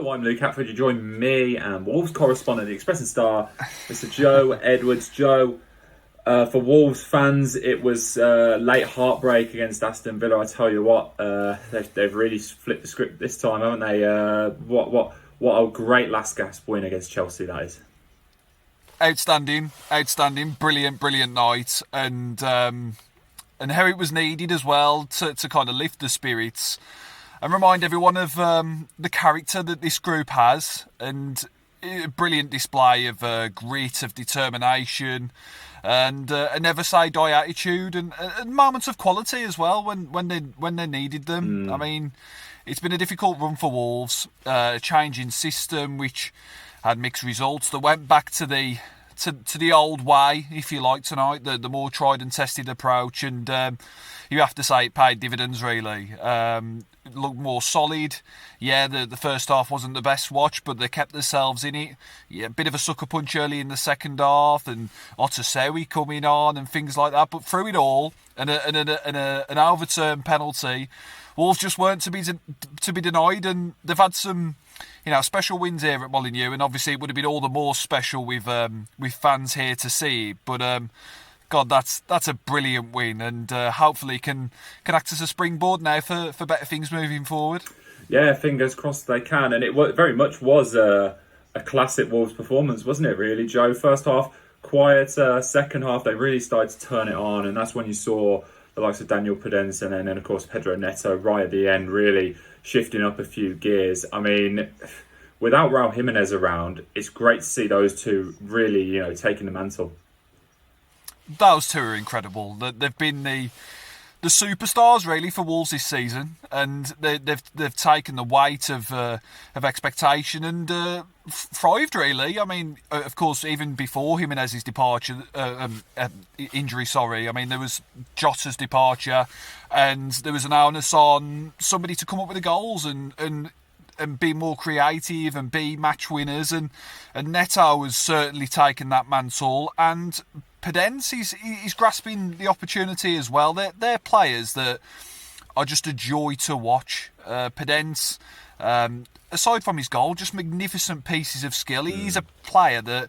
Hello, I'm Luke Hatfield. You join me and Wolves correspondent, the Express and Star, Mr. Joe Edwards. Joe, for Wolves fans, it was late heartbreak against Aston Villa. I tell you what, they've really flipped the script this time, haven't they? What a great last gasp win against Chelsea that is. Outstanding, brilliant night, and how it was needed as well to kind of lift the spirits and remind everyone of the character that this group has, and a brilliant display of grit, of determination, and a never say die attitude, and moments of quality as well when they needed them. I mean, it's been a difficult run for Wolves, a changing system which had mixed results that went back to the old way, if you like, tonight, the more tried and tested approach, and you have to say it paid dividends really. It looked more solid. Yeah, the first half wasn't the best watch, but they kept themselves in it. Yeah, a bit of a sucker punch early in the second half, and Otasewi coming on and things like that. But through it all, and an overturned penalty, Wolves just weren't to be denied, and they've had some, special wins here at Molineux, and obviously it would have been all the more special with fans here to see. But God, that's a brilliant win, and hopefully can act as a springboard now for better things moving forward. Yeah, fingers crossed they can, and it very much was a classic Wolves performance, wasn't it? Really, Joe. First half quiet, second half they really started to turn it on, and that's when you saw the likes of Daniel Podence and then of course Pedro Neto right at the end, really shifting up a few gears. I mean, without Raul Jimenez around, it's great to see those two really, taking the mantle. Those two are incredible. They've been the superstars really for Wolves this season, and they've taken the weight of expectation and thrived really. I mean, of course, even before Jimenez's departure, injury. Sorry, I mean there was Jota's departure, and there was an onus on somebody to come up with the goals and be more creative and be match winners, and Neto has certainly taken that mantle, and Podence, he's grasping the opportunity as well. They're players that are just a joy to watch. Podence, aside from his goal, just magnificent pieces of skill. He's a player that,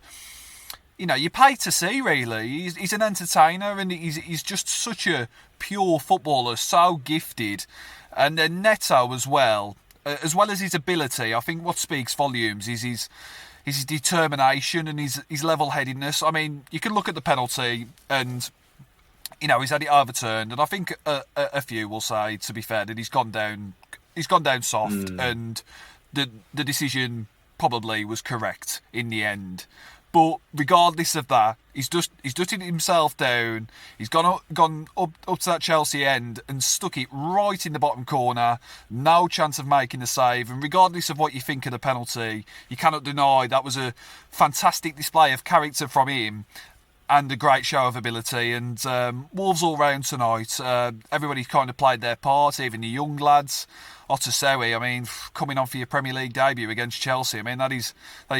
you pay to see, really. He's an entertainer, and he's just such a pure footballer, so gifted. And then Neto as well as his ability. I think what speaks volumes is his determination and his level-headedness. I mean, you can look at the penalty and, he's had it overturned. And I think a few will say, to be fair, that he's gone down soft, and the decision probably was correct in the end. But regardless of that, he's dusted himself down. He's gone up to that Chelsea end and stuck it right in the bottom corner. No chance of making the save. And regardless of what you think of the penalty, you cannot deny that was a fantastic display of character from him and a great show of ability. And Wolves all round tonight. Everybody kind of played their part, even the young lads. Otasewi, I mean, coming on for your Premier League debut against Chelsea, I mean, that is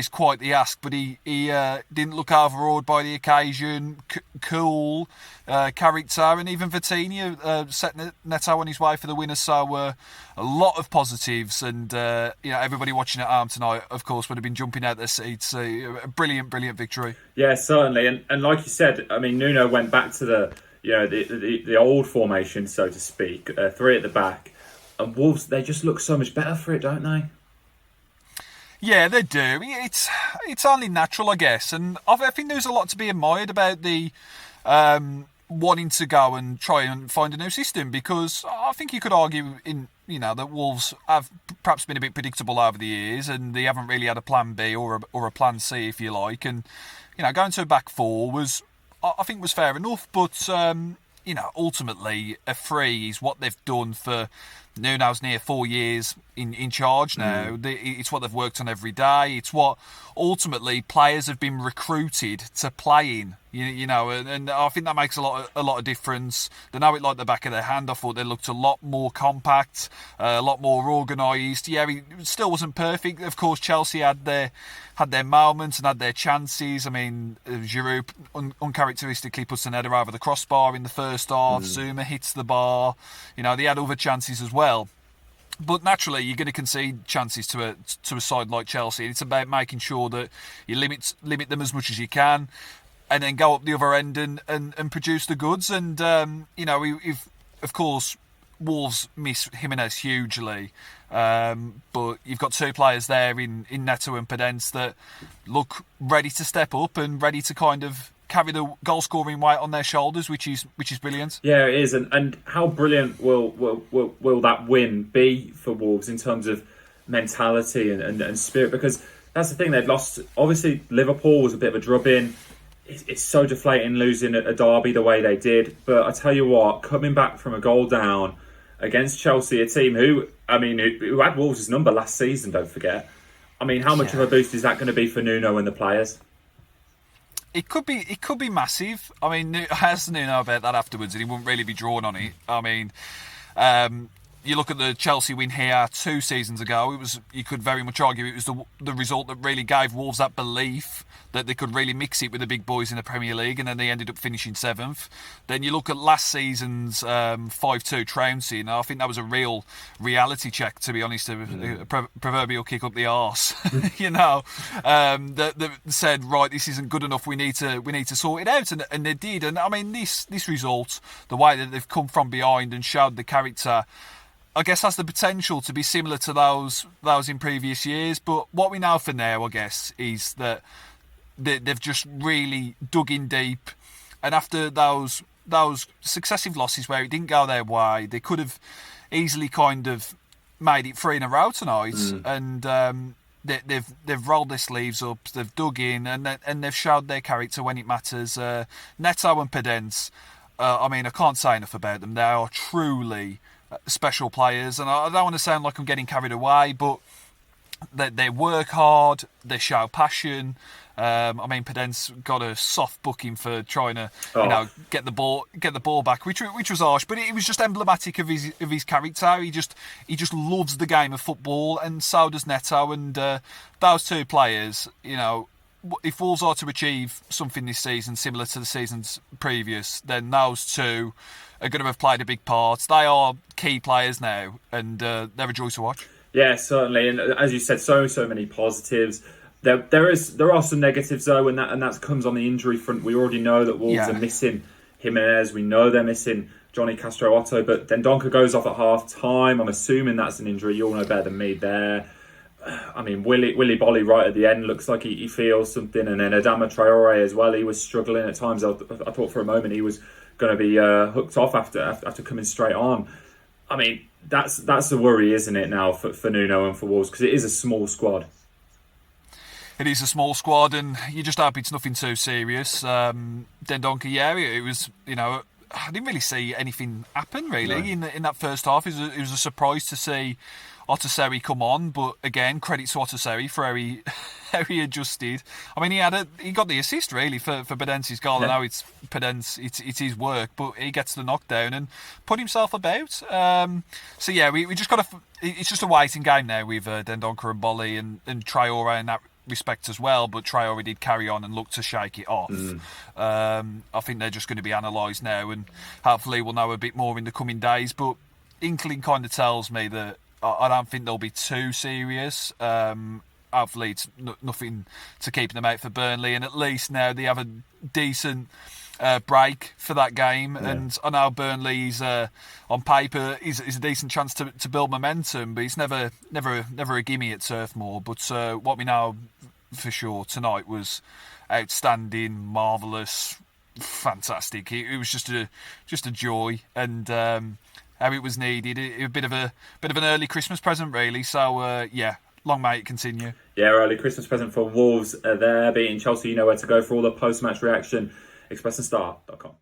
quite the ask, but he didn't look overawed by the occasion. Cool character, and even Vitinha set Neto on his way for the winner. So a lot of positives, and everybody watching at home tonight, of course, would have been jumping out their seats. A brilliant victory. Yeah, certainly, and like you said, I mean, Nuno went back to the old formation, so to speak, three at the back. And Wolves, they just look so much better for it, don't they? Yeah, they do. It's only natural, I guess. And I think there's a lot to be admired about the wanting to go and try and find a new system, because I think you could argue that Wolves have perhaps been a bit predictable over the years, and they haven't really had a plan B or a plan C, if you like. And going to a back four was fair enough, but ultimately a free is what they've done for Nuno's near 4 years in charge now. It's what they've worked on every day. It's what ultimately players have been recruited to play in. And I think that makes a lot of difference. They know it like the back of their hand. I thought they looked a lot more compact, a lot more organised. Yeah, it still wasn't perfect. Of course, Chelsea had their moments and had their chances. I mean, Giroud uncharacteristically puts an header over the crossbar in the first half. Zuma hits the bar. They had other chances as well. But naturally, you're going to concede chances to a side like Chelsea. It's about making sure that you limit them as much as you can, and then go up the other end and produce the goods. And if of course Wolves miss Jimenez hugely, but you've got two players there in Neto and Podence that look ready to step up and ready to kind of carry the goal scoring weight on their shoulders, which is brilliant. Yeah, it is, and how brilliant will that win be for Wolves in terms of mentality and spirit? Because that's the thing, they've lost. Obviously, Liverpool was a bit of a drubbing. It's so deflating losing a derby the way they did. But I tell you what, coming back from a goal down against Chelsea, a team who had Wolves' number last season, don't forget. I mean, how much of a boost is that going to be for Nuno and the players? It could be massive. I mean, I asked Nuno about that afterwards, and he wouldn't really be drawn on it. I mean, you look at the Chelsea win here 2 seasons ago. You could very much argue it was the result that really gave Wolves that belief that they could really mix it with the big boys in the Premier League, and then they ended up finishing 7th. Then you look at last season's 5-2 trouncing, and I think that was a real reality check, to be honest, a proverbial kick up the arse, that said, right, this isn't good enough, we need to sort it out, and they did. And I mean, this result, the way that they've come from behind and showed the character, I guess has the potential to be similar to those in previous years. But what we know for now, I guess, is that they've just really dug in deep, and after those successive losses where it didn't go their way, they could have easily kind of made it 3 in a row tonight, and they've rolled their sleeves up, they've dug in, and they've showed their character when it matters. Neto and Pedence, I mean, I can't say enough about them. They are truly special players, and I don't want to sound like I'm getting carried away, but they work hard, they show passion. I mean, Podence got a soft booking for trying to, get the ball back, which was harsh, but it was just emblematic of his character. He just loves the game of football, and so does Neto. And those two players, if Wolves are to achieve something this season similar to the seasons previous, then those two are going to have played a big part. They are key players now, and they're a joy to watch. Yeah, certainly. And as you said, so many positives. There are some negatives though, and that comes on the injury front. We already know that Wolves are missing Jimenez. We know they're missing Johnny Castro Otto, but then Donker goes off at half time. I'm assuming that's an injury. You'll know better than me there. I mean, Willy Bolly right at the end looks like he feels something, and then Adama Traore as well. He was struggling at times. I thought for a moment he was going to be hooked off after coming straight on. I mean, that's the worry, isn't it, now for Nuno and for Wolves, because it is a small squad. It is a small squad, and you just hope it's nothing too serious. Dendoncker, it was, I didn't really see anything happen, really, no. in that first half. It was a surprise to see Otaseri come on, but again, credit to Otaseri for how he adjusted. I mean, he got the assist, really, for Podence's goal. Yeah. I know it's Podence, it's his work, but he gets the knockdown and put himself about. We just got it's just a waiting game now with Dendoncker and Bolly and Traore in that respect as well, but Traore did carry on and look to shake it off. I think they're just going to be analysed now, and hopefully we'll know a bit more in the coming days, but inkling kind of tells me that I don't think they'll be too serious. Hopefully it's nothing to keep them out for Burnley, and at least now they have a decent break for that game. Yeah. And I know Burnley's on paper is a decent chance to build momentum, but it's never a gimme at Turf Moor. But what we know for sure tonight was outstanding, marvellous, fantastic. It was just a joy, and how it was needed. A bit of an early Christmas present, really. So long may it continue. Yeah, early Christmas present for Wolves there beating Chelsea. You know where to go for all the post-match reaction. ExpressandStar.com.